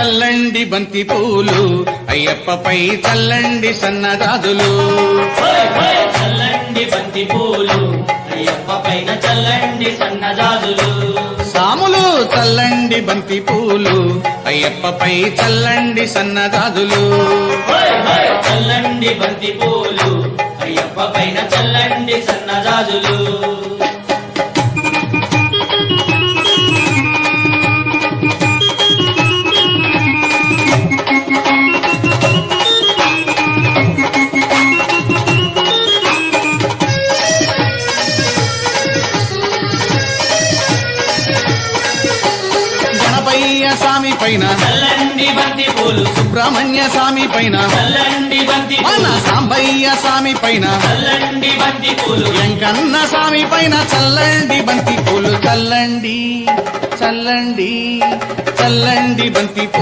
చల్లండి బంతి పూలు అయ్యప్పపై చల్లండి సన్నజాజులు చల్లండి బంతి పూలు అయ్యప్ప పైన చల్లండి సన్నజాజులు సాములు చల్లండి బంతి పూలు అయ్యప్పపై చల్లండి సన్నజాజులు చల్లండి బంతి పూలు అయ్యప్ప పైన చల్లండి సన్నజాజులు గణపయ్య స్వామి పైన చల్లండి బంతి పూలు సుబ్రహ్మణ్య స్వామి పైన చల్లండి బంతి మన పూలు సాంబయ్య స్వామి పైన చల్లండి బంతి పూలు వెంకన్న స్వామి పైన చల్లండి బంతి పూలు చల్లండి చల్లండి చల్లండి బంతి పూలు